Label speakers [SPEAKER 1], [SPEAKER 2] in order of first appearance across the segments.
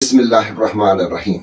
[SPEAKER 1] बिस्मिल्लाहिर्रहमानिर्रहीम।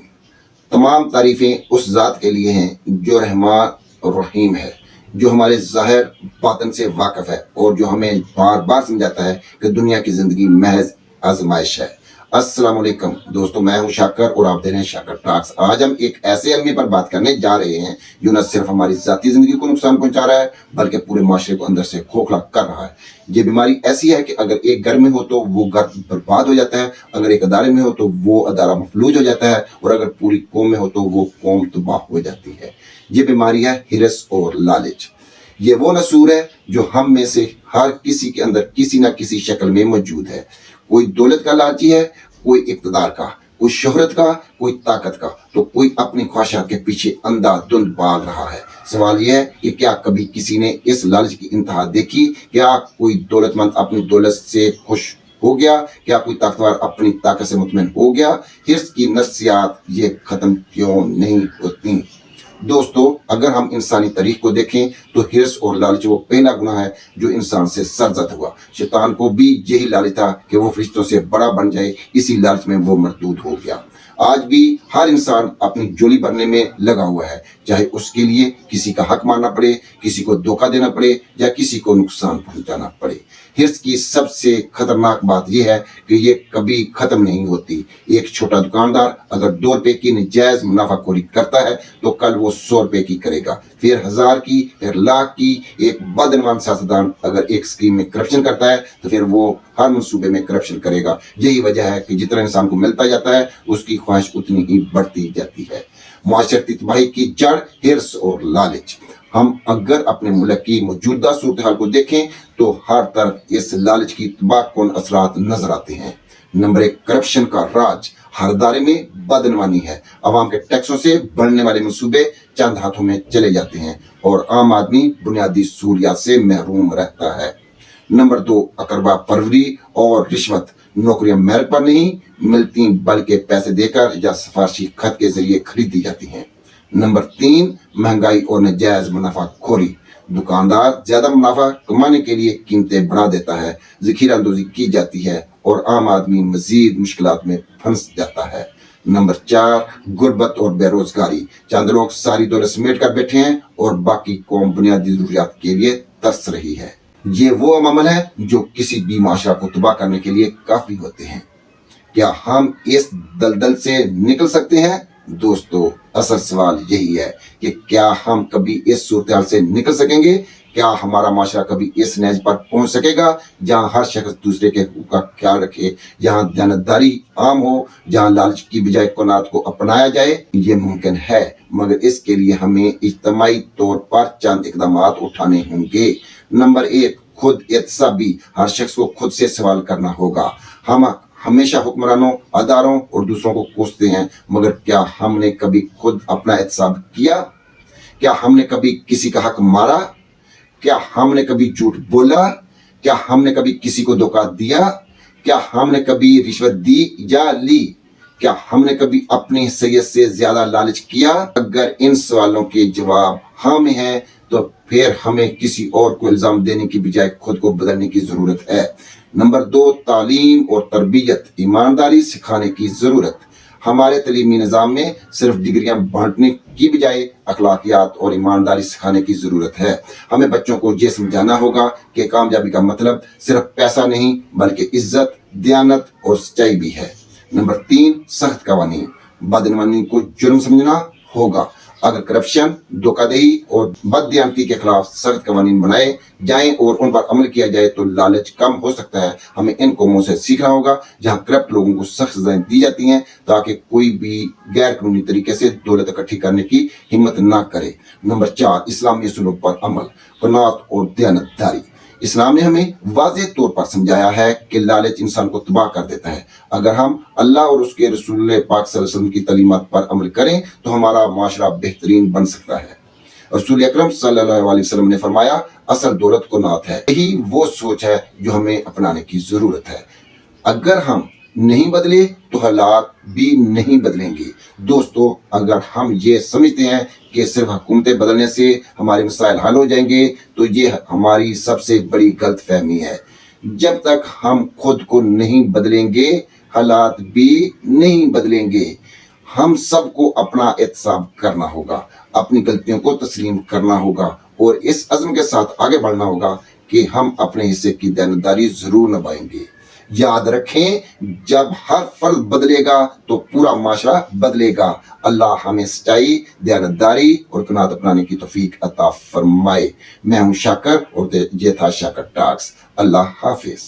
[SPEAKER 1] तमाम तारीफ़ें उस ज़ात के लिए हैं जो रहमान और रहीम है, जो हमारे ज़ाहिर बातिन से वाकिफ़ है और जो हमें बार बार समझाता है कि दुनिया की ज़िंदगी महज आजमाइश है। अस्सलाम वालेकुम दोस्तों, मैं हूं शाकर और आप देख रहे हैं शाकर टॉक्स। आज हम एक ऐसे अलमी पर बात करने जा रहे हैं जो न सिर्फ हमारी ज़ाती ज़िंदगी को नुकसान पहुंचा रहा है बल्कि पूरे माशरे को अंदर से खोखला कर रहा है। ये बीमारी ऐसी है कि अगर एक घर में हो तो वो घर बर्बाद हो जाता है, अगर एक अदारे में हो तो वो अदारा मफलूज हो जाता है और अगर पूरी कौम में हो तो वो कौम तबाह हो जाती है। ये बीमारी है हिरस और लालच। ये वो नसूर है जो हम में से हर किसी के अंदर किसी न किसी शक्ल में मौजूद है। कोई दौलत का लालची है, कोई इक़्तिदार का, कोई शोहरत का, कोई ताकत का, तो कोई अपनी ख्वाहिशात के पीछे अंधाधुंध भाग रहा है। सवाल यह है कि क्या कभी किसी ने इस लालच की इंतहा देखी? क्या कोई दौलतमंद अपनी दौलत से खुश हो गया? क्या कोई ताकतवर अपनी ताकत से मुतमईन हो गया? हिर्स की नफ्सियात ये खत्म क्यों नहीं होती? दोस्तों, अगर हम इंसानी तारीख को देखें तो हिर्स और लालच वो पहला गुनाह है जो इंसान से सरजद हुआ। शैतान को भी यही लालच था कि वो फरिश्तों से बड़ा बन जाए, इसी लालच में वो मरदूद हो गया। आज भी हर इंसान अपनी झोली भरने में लगा हुआ है, चाहे उसके लिए किसी का हक मारना पड़े, किसी को धोखा देना पड़े या किसी को नुकसान पहुंचाना पड़े। हिर्स की सबसे खतरनाक बात यह है कि ये कभी खत्म नहीं होती। एक छोटा दुकानदार अगर 2 रुपए की नजायज मुनाफाखोरी करता है तो कल वो 100 रुपए की करेगा, फिर 1000 की, फिर लाख की। एक बदनवान सियासतदान अगर एक स्कीम में करप्शन करता है तो फिर वो हर मंसूबे में करप्शन करेगा। यही वजह है कि जितना इंसान को मिलता जाता है उसकी ख्वाहिश उतनी ही बढ़ती जाती है। मुआशरती तबाही की जड़ हिर्स और लालच। हम अगर अपने मुल्क की मौजूदा सूरत हाल को देखें तो हर तरफ इस लालच की तबाहकुन असरात नजर आते हैं। नंबर 1, करप्शन का राज। हर दायरे में बदनवानी है। आवाम के टैक्सों से बढ़ने वाले मंसूबे चंद हाथों में चले जाते हैं और आम आदमी बुनियादी सहूलियात से महरूम रहता है। नंबर 2, अकरबा परवरी और रिश्वत। नौकरियां मेरिट पर नहीं मिलती बल्कि पैसे देकर या सिफारशी खत के जरिए खरीदी जाती हैं। नंबर 3, महंगाई और नाजायज मुनाफाखोरी। दुकानदार ज्यादा मुनाफा कमाने के लिए कीमतें बढ़ा देता है, ज़ख़ीरा अंदोज़ी की जाती है और आम आदमी मजीद मुश्किलात में फंस जाता है। नंबर 4, गुर्बत और बेरोजगारी। चंद लोग सारी दौलत समेट कर बैठे हैं और बाकी कौम बुनियादी जरूरियात के लिए तरस रही है। ये वो अमल है जो किसी भी माशरा को तबाह करने के लिए काफी होते हैं। क्या हम इस दलदल से निकल सकते हैं? दोस्तों, असल सवाल यही है कि क्या हम कभी इस सूरत हाल से निकल सकेंगे? क्या हमारा माशरा कभी इस नैज पर पहुंच सकेगा जहां हर शख्स दूसरे के हकूक़ का ख्याल रखे, जहां दयानतदारी आम हो, जहां लालच की बजाय क़नाअत को अपनाया जाए? ये मुमकिन है, मगर इसके लिए हमें इज्तिमाई तौर पर चंद इक़दामात उठाने होंगे। नंबर 1, खुद एहतसाबी। हर शख्स को खुद से सवाल करना होगा। हम हमेशा हुक्मरानों, अदारों और दूसरों को कोसते हैं, मगर क्या हमने कभी खुद अपना एहतसाब किया? क्या हमने कभी किसी का हक मारा? क्या हमने कभी झूठ बोला? क्या हमने कभी किसी को धोखा दिया? क्या हमने कभी रिश्वत दी या ली? क्या हमने कभी अपनी हैसियत से ज्यादा लालच किया? अगर इन सवालों के जवाब हाँ में है तो फिर हमें किसी और को इल्जाम देने की बजाय खुद को बदलने की जरूरत है। नंबर 2, तालीम और तरबियत। ईमानदारी सिखाने की जरूरत। हमारे तलीमी निज़ाम में सिर्फ डिग्रियां बांटने की बजाय अखलाकियात और ईमानदारी सिखाने की जरूरत है। हमें बच्चों को ये समझाना होगा कि कामयाबी का मतलब सिर्फ पैसा नहीं बल्कि इज्जत, दयानत और सच्चाई भी है। नंबर 3, सख्त कवानीन। बदनवानी को जुर्म समझना होगा। अगर करप्शन, धोखाधड़ी और बददियानती के खिलाफ सख्त कवानीन बनाए जाएं और उन पर अमल किया जाए तो लालच कम हो सकता है। हमें इन कौमों से सीखना होगा जहां करप्ट लोगों को सख्त सजाएं दी जाती हैं ताकि कोई भी गैर कानूनी तरीके से दौलत इकट्ठी करने की हिम्मत ना करे। नंबर 4, इस्लामी उसूलों पर अमल, क़नाअत और दयानतदारी। इस्लाम ने हमें वाज़ेह तौर पर समझाया है कि लालच इंसान को तबाह कर देता है। अगर हम अल्लाह और उसके रसूल पाक सल्लल्लाहु अलैहि वसल्लम की तालीमात पर अमल करें तो हमारा माशरा बेहतरीन बन सकता है। रसूल अकरम सल्लल्लाहु अलैहि वसल्लम ने फरमाया, असल दौलत क़नाअत है। यही वो सोच है जो हमें अपनाने की जरूरत है। अगर हम नहीं बदले तो हालात भी नहीं बदलेंगे। दोस्तों, अगर हम ये समझते हैं कि सिर्फ हुकूमतें बदलने से हमारे मसाइल हल हो जाएंगे तो ये हमारी सबसे बड़ी गलत फहमी है। जब तक हम खुद को नहीं बदलेंगे حالات بھی نہیں بدلیں گے۔ ہم سب کو اپنا احتساب کرنا ہوگا، اپنی غلطیوں کو تسلیم کرنا ہوگا اور اس عزم کے ساتھ آگے بڑھنا ہوگا کہ ہم اپنے حصے کی دیانتداری ضرور نبھائیں گے۔ یاد رکھیں، جب ہر فرد بدلے گا تو پورا معاشرہ بدلے گا۔ اللہ ہمیں سچائی، دیانتداری اور قناعت اپنانے کی توفیق عطا فرمائے۔ میں ہوں شاکر اور یہ تھا شاکر ٹاکس۔ اللہ حافظ۔